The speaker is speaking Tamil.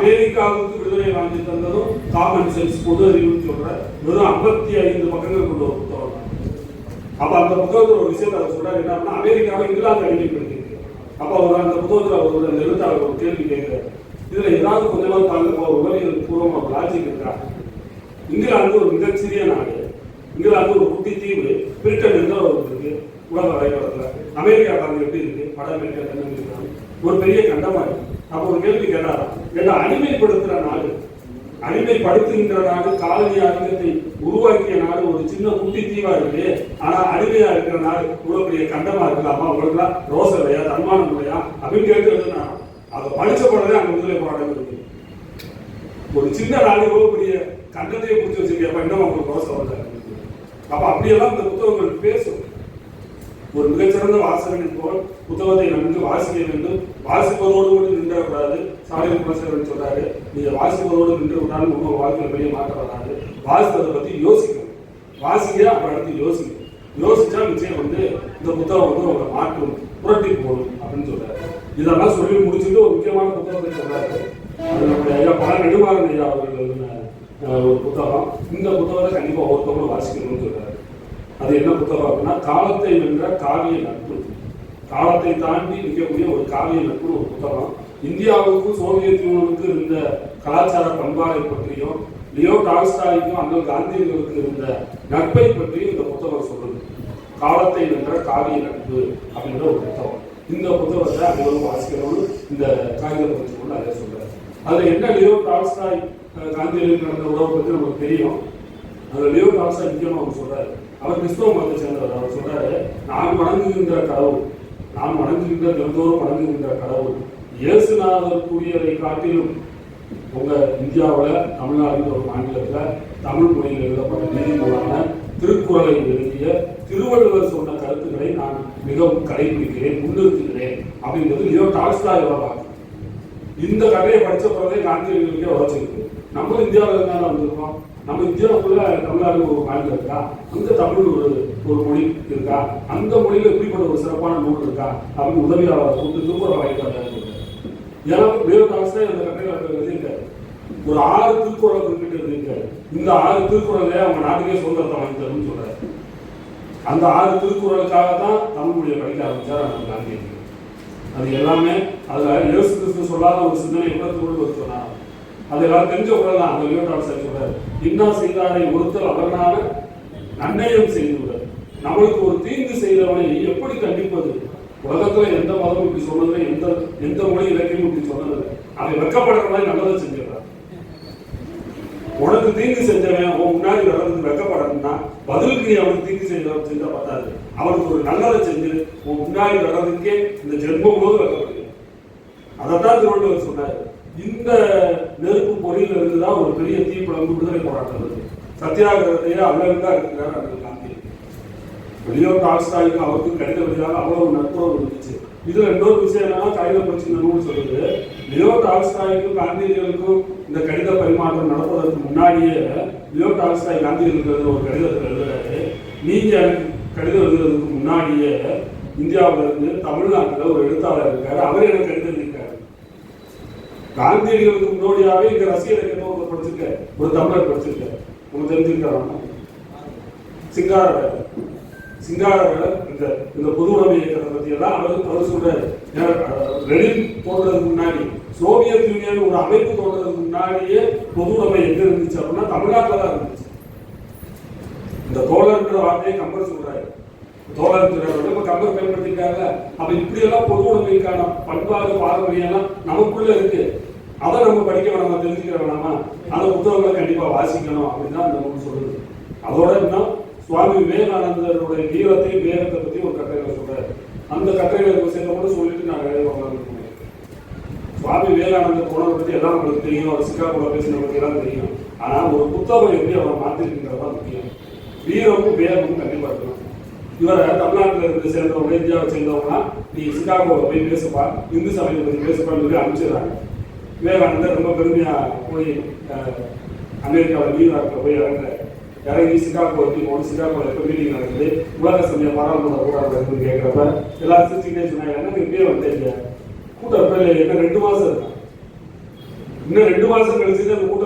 அமெரிக்காவுக்கு விடுதலை வாங்கி தந்ததும் காமன் சென்ஸ் பொது அறிவுன்னு சொல்ற வெறும் 55 பக்கங்கள் கொண்ட ஒரு புத்தகம். அப்ப அந்த புத்தகத்துல ஒரு விஷயத்தை அவர் சொல்றாரு என்னன்னா, அமெரிக்காவை இங்கிலாந்து அடிமைப்படுத்திருக்கு. அப்ப அவர் அந்த புத்தகத்துல அவரோட எழுத்தாளர் ஒரு கேள்வி கேட்கிறார், இதுல ஏதாவது கொஞ்சமாக தாங்க உலகியல் பூர்வமா லாஜிக் இருக்கா? இங்கிலாந்து ஒரு மிகச்சிறிய நாடு, இங்கிலாந்து ஒரு குட்டி தீவு, பிரிட்டன் என்ற ஒரு இருக்கு உலக வரைபடத்துல. அமெரிக்கா பாருங்க எப்படி இருக்கு, வட அமெரிக்கா தென் அமெரிக்கா ஒரு பெரிய கண்டமா இருக்கு. அப்ப ஒரு கேள்வி கேட்டாரா, ஏன்னா அடிமைப்படுத்துற நாடு, அடிமைப்படுத்துகின்ற நாடு, காலனி ஆதிக்கத்தை உருவாக்கிய நாடு ஒரு சின்ன குட்டி தீவா இருக்கு. ஆனா அடிமையா இருக்கிற நாடு இவ்வளவு பெரிய கண்டமா இருக்கலாமா? உங்களுக்கு ரோச இல்லையா, தன்மானம் இல்லையா அப்படின்னு கேட்கறது. அதை படிச்ச போனதே அங்க விடுதலை போராட்டம் இருக்கு. ஒரு சின்ன நாடு இவ்வளவு பெரிய கண்டத்தையே பிடிச்சி வச்சிருக்கப்ப இன்னும் அவங்களுக்கு ரோசை வந்தாரு. அப்ப அப்படியெல்லாம் இந்த புத்தகங்கள் பேசும். ஒரு மிகச்சிறந்த வாசகனின் போல் புத்தகத்தை நன்கு வாசிக்க வேண்டும். வாசிப்பதோடு மட்டும் நின்றக்கூடாது. சாலை குணசேகரன் சொல்றாரு, நீங்க வாசிப்பதோடு நின்று விட்டாலும் உங்க வாழ்க்கையில பெரிய மாற்றம் வராது. வாசிப்பதை பத்தி யோசிக்கணும். வாசிக்க அப்புறம் அடுத்து யோசிக்கணும். யோசிச்சா நிச்சயம் இந்த புத்தகம் உங்களை மாற்றும், புரட்டி போடும் அப்படின்னு சொல்றாரு. இதெல்லாம் சொல்லி முடிச்சுட்டு ஒரு முக்கியமான புத்தகத்தை சொல்றாரு. அது நம்முடைய ஐயா பல நெடுமாறன் ஐயா அவர்கள் ஒரு புத்தகம். இந்த புத்தகத்தை கண்டிப்பா ஒருத்தவங்களும் வாசிக்கணும்னு சொல்றாரு. அது என்ன புத்தகம் அப்படின்னா, காலத்தை வென்ற காவிய நட்பு. காலத்தை தாண்டி நிற்கக்கூடிய ஒரு காவிய நட்பு ஒரு புத்தகம். இந்தியாவுக்கும் சோவியத் யூனியனுக்கு இருந்த கலாச்சார பண்பாடை பற்றியும், லியோ டால்ஸ்டாய்க்கும் அண்ணல் காந்தியடிகளுக்கு இருந்த நட்பை பற்றியும் இந்த புத்தகம் சொல்லுது. காலத்தை வென்ற காவிய நட்பு அப்படின்ற ஒரு புத்தகம். இந்த புத்தகத்தை அனைவரும் வாசிக்கணும்னு இந்த காகிதத்தை வச்சுக்கொண்டு அதை சொல்றாரு. அதுல என்ன லியோ டால்ஸ்டாய் காந்தியடிகள் நடந்த உறவை பற்றி நமக்கு தெரியும். அதுல லியோ டால்ஸ்டாய் முக்கியமா அவர் சொல்றாரு. அவர் கிறிஸ்தவ மதத்தை சேர்ந்தவர். அவர் சொல்றாரு, நான் வணங்குகின்ற கடவுள், நான் வணங்குகின்ற தினந்தோறும் வணங்குகின்ற கடவுள் இயேசுநாதர் கூறியதை காட்டிலும் உங்க இந்தியாவில் தமிழ்நாடு ஒரு மாநிலத்தில் தமிழ் மொழியில் எழுதப்பட்ட நீதிமூலமான திருக்குறளை எழுதிய திருவள்ளுவர் சொன்ன கருத்துக்களை நான் மிகவும் கடைபிடிக்கிறேன், முன்னிறுத்துகிறேன் அப்படின்றது லியோ டால்ஸ்டாய் வாக்கு. இந்த கதையை படித்த பிறகு காந்தியடிகளுக்கே உழைச்சிருக்கு. நம்ம இந்தியாவில் இருந்தாலும் வந்திருக்கோம். நம்ம இந்தியாவுக்குள்ள தமிழ்நாடு ஒரு மாநிலம் இருக்கா, அங்க தமிழ் ஒரு மொழி இருக்கா, அந்த மொழியில எப்படிப்பட்ட ஒரு சிறப்பான நூல் இருக்கா அப்படின்னு உதவியாளர் கூட்டு திருக்குறள் வாய்க்காக. ஏன்னா லியோ டால்ஸ்டாய் அந்த கதையில் எழுதியிருக்காரு. ஒரு 6 திருக்குறள் குறிப்பிட்டு எழுதியிருக்காரு. இந்த 6 திருக்குறளே அவங்க நாட்டுக்கே சுதந்திரத்தை வாங்கி தரும்னு சொல்றாரு. அந்த 6 திருக்குறளுக்காக தான் தமிழ் மொழியை படிக்க ஆரம்பிச்சார் அந்த காந்தியடிகள். அது எல்லாமே அதுல இயேசு கிறிஸ்து சொல்லாத ஒரு சிந்தனை கூட திருவள்ளுவர் சொன்னார். அது எல்லாரும் தெரிஞ்ச குரல் தான். அந்த லியோ டால்ஸ்டாய் சொல்றாரு, இன்னா செய்தாரை ஒருத்தர் அவர்னால நன்னயம் செய்துவிடார். நம்மளுக்கு ஒரு தீங்கு செய்தவனை எப்படி கண்டிப்பது? உலகத்துல எந்த மதமும் இப்படி சொன்னது, எந்த மொழி இலக்கியமும் இப்படி சொன்னது. அதை வெக்கப்படுற மாதிரி நல்லதை செஞ்சிடறார். உனக்கு தீங்கு செஞ்சவன் உன் முன்னாடி வர்றதுக்கு வெக்கப்படணும்னா பதிலுக்கு நீ அவனுக்கு தீங்கு செஞ்சா பார்த்தாது. அவனுக்கு ஒரு நல்லதை செஞ்சு உன் முன்னாடி வர்றதுக்கே இந்த ஜென்மம் போது வெக்கப்படுது. அதைத்தான் திருவள்ளுவர் சொன்னார். இந்த நெருப்பு பொறியில இருந்துதான் ஒரு பெரிய தீப்பிழம்பு விடுதலை போராட்டம் இருக்கு. சத்தியாகிரகத்தையே அவ்வளவுதான் இருக்கிறார் அண்ணல் காந்தி. லியோ டால்ஸ்டாய்க்கு அவருக்கு கடித வழியாக அவ்வளவு நட்புறவு இருந்துச்சு. இதுல இன்னொரு விஷயம் என்னன்னா, கடித படிச்சு நூல் சொல்லுது, லியோ டால்ஸ்டாய்க்கும் காந்தியடிகளுக்கும் இந்த கடித பரிமாற்றம் நடப்பதற்கு முன்னாடியே லியோ டால்ஸ்டாய் காந்தியடிகளுக்கு ஒரு கடிதத்தில் எழுதுறாரு, நீங்க எனக்கு கடிதம் எழுதுறதுக்கு முன்னாடியே இந்தியாவில இருந்து தமிழ்நாட்டில் ஒரு எழுத்தாளர் இருக்காரு, அவர் எனக்கு கடிதம் எழுதியிருக்காரு. காந்தியடிகளுக்கு முன்னோடியாவே இங்க ரசிகர் இயக்கத்தை படிச்சிருக்க ஒரு தமிழர் படிச்சிருக்க, உங்களுக்கு தெரிஞ்சிருக்காங்க. சிங்காரவேலர் இந்த பொது உடைமை இயக்கத்தை பத்தி எல்லாம் அவர் சொல்றாரு. லெனின் தோன்றதுக்கு முன்னாடி, சோவியத் யூனியன் ஒரு அமைப்பு தோன்றதுக்கு முன்னாடியே பொது உடைமை எங்க இருந்துச்சு அப்படின்னா தமிழ்நாட்டில் தான் இருந்துச்சு. இந்த தோழர்ன்ற வார்த்தையை கம்பர் சொல்றாரு. தோழர் கம்பர் பயன்படுத்திட்டாங்க. அப்ப இப்படி எல்லாம் பொது உடைமைக்கான பண்பாடு பாரம்பரியம் எல்லாம் நமக்குள்ள இருக்கு. அதை நம்ம படிக்க வேணாமா, தெரிஞ்சுக்கிற வேணாமா? அந்த புத்தகங்களை கண்டிப்பா வாசிக்கணும் அப்படின்னு தான் இந்த நூல் சொல்லுது. அதோட இன்னும் சுவாமி விவேகானந்தருடைய வீரத்தை வேகத்தை பத்தி ஒரு கட்டுரைகளை சொல்றாரு. அந்த கட்டுரைகளை சேர்ந்த மட்டும் சொல்லிட்டு நான் வேலை வாங்கலாம். சுவாமி விவேகானந்தர் போனதை பத்தி எல்லாம் உங்களுக்கு தெரியும், அவர் சிக்காகோல பேசின பத்தி எல்லாம் தெரியும். ஆனா ஒரு புத்தகம் எப்படி அவரை மாத்திருக்கின்றதா முக்கியம். வீரமும் வேகமும் கண்டிப்பா இருக்கணும். இவரை தமிழ்நாட்டில் இருந்து சேர்ந்தவங்க, இந்தியாவை சேர்ந்தவங்கன்னா நீ சிக்காகோவில் போய் பேசுப்பா, இந்து சமயத்தை பற்றி பேசுப்பான்னு சொல்லி அனுப்பிச்சிடுறாங்க. விவேகானந்தர் ரொம்ப பெருமையா போய் அமெரிக்காவில் நியூயார்க்கில் போய் இறங்கி சிக்காகோ போகணும். சிக்காகோவில் எப்போ மீட்டிங் நடக்குது, உலக சமய பாராளுமன்ற கூட்டம் இருக்குன்னு கேட்குறப்ப எல்லாரும் சிரிச்சுக்கிட்டே சொன்னாங்க, என்ன இப்படியே வந்தீங்க கூட்டம் என்ன 2 மாதம் இருக்கும். இன்னும் 2 மாசம் கழிச்சு அந்த கூட்டம்